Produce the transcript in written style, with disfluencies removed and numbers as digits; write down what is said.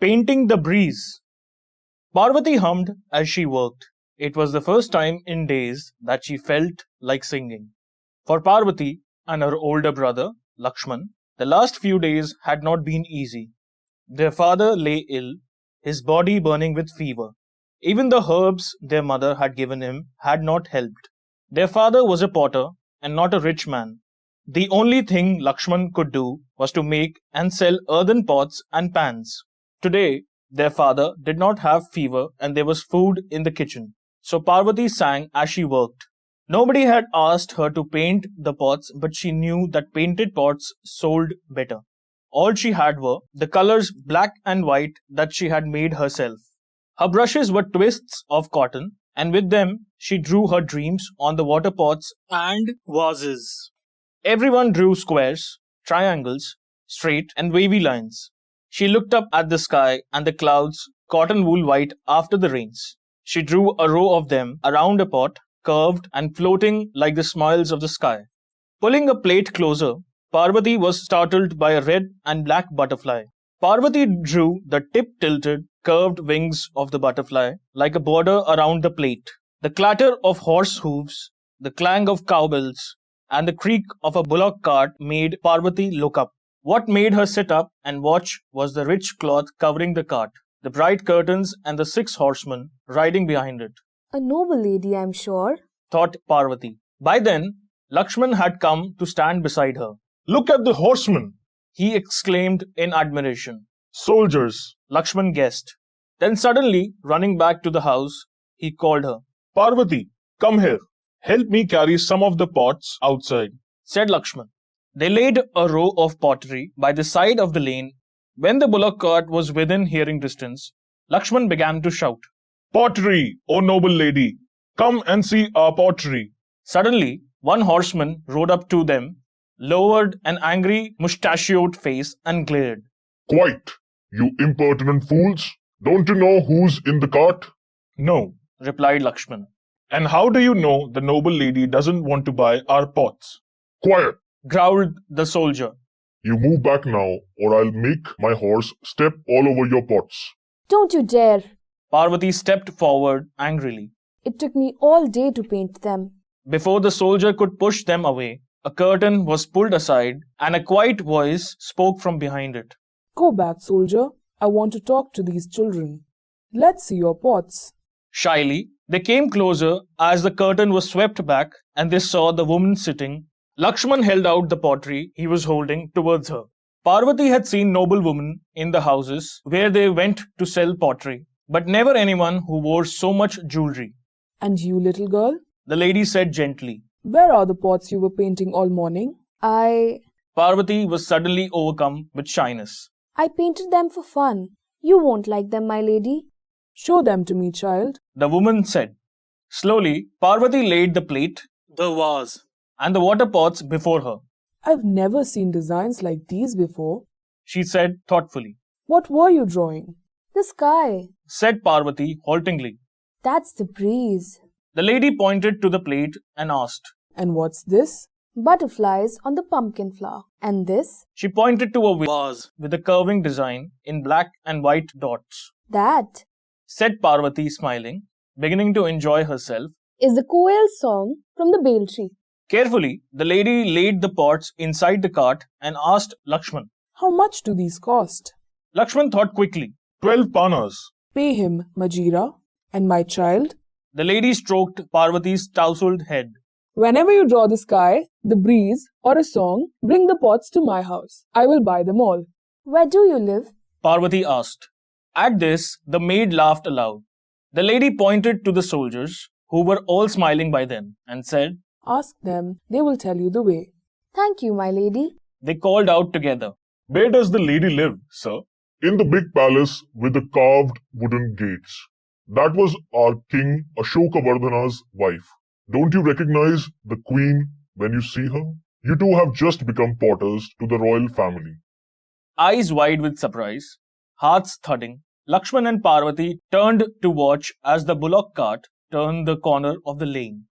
Painting the breeze. Parvati hummed as she worked. It was the first time in days that she felt like singing. For Parvati and her older brother, Laxman, the last few days had not been easy. Their father lay ill, his body burning with fever. Even the herbs their mother had given him had not helped. Their father was a potter and not a rich man. The only thing Laxman could do was to make and sell earthen pots and pans. Today, their father did not have fever and there was food in the kitchen. So Parvati sang as she worked. Nobody had asked her to paint the pots, but she knew that painted pots sold better. All she had were the colors black and white that she had made herself. Her brushes were twists of cotton, and with them she drew her dreams on the water pots and vases. Everyone drew squares, triangles, straight and wavy lines. She looked up at the sky and the clouds, cotton wool white after the rains. She drew a row of them around a pot, curved and floating like the smiles of the sky. Pulling a plate closer, Parvati was startled by a red and black butterfly. Parvati drew the tip-tilted, curved wings of the butterfly like a border around the plate. The clatter of horse hooves, the clang of cowbells, and the creak of a bullock cart made Parvati look up. What made her sit up and watch was the rich cloth covering the cart, the bright curtains and the 6 horsemen riding behind it. A noble lady, I'm sure, thought Parvati. By then, Laxman had come to stand beside her. Look at the horsemen, he exclaimed in admiration. Soldiers, Laxman guessed. Then suddenly, running back to the house, he called her. Parvati, come here. Help me carry some of the pots outside, said Laxman. They laid a row of pottery by the side of the lane. When the bullock cart was within hearing distance, Laxman began to shout, Pottery, O noble lady! Come and see our pottery! Suddenly, one horseman rode up to them, lowered an angry, mustachioed face and glared. Quiet, you impertinent fools! Don't you know who's in the cart? No, replied Laxman. And how do you know the noble lady doesn't want to buy our pots? Quiet, growled the soldier. You move back now, or I'll make my horse step all over your pots. Don't you dare! Parvati stepped forward angrily. It took me all day to paint them. Before the soldier could push them away, a curtain was pulled aside and a quiet voice spoke from behind it. Go back, soldier. I want to talk to these children. Let's see your pots. Shyly, they came closer as the curtain was swept back and they saw the woman sitting. Laxman held out the pottery he was holding towards her. Parvati had seen noble women in the houses where they went to sell pottery, but never anyone who wore so much jewelry. And you, little girl? The lady said gently. Where are the pots you were painting all morning? Parvati was suddenly overcome with shyness. I painted them for fun. You won't like them, my lady. Show them to me, child, the woman said. Slowly, Parvati laid the plate, the vase, and the water pots before her. I've never seen designs like these before, she said thoughtfully. What were you drawing? The sky, said Parvati haltingly. That's the breeze. The lady pointed to the plate and asked, And what's this? Butterflies on the pumpkin flower. And this? She pointed to a vase with a curving design in black and white dots. That, said Parvati smiling, beginning to enjoy herself, is the koel song from the bale tree. Carefully, the lady laid the pots inside the cart and asked Laxman, How much do these cost? Laxman thought quickly. 12 panas. Pay him, Majira. And my child? The lady stroked Parvati's tousled head. Whenever you draw the sky, the breeze, or a song, bring the pots to my house. I will buy them all. Where do you live? Parvati asked. At this, the maid laughed aloud. The lady pointed to the soldiers, who were all smiling by then, and said, Ask them, they will tell you the way. Thank you, my lady. They called out together. Where does the lady live, sir? In the big palace with the carved wooden gates. That was our king Ashokavardhana's wife. Don't you recognize the queen when you see her? You two have just become potters to the royal family. Eyes wide with surprise, hearts thudding, Laxman and Parvati turned to watch as the bullock cart turned the corner of the lane.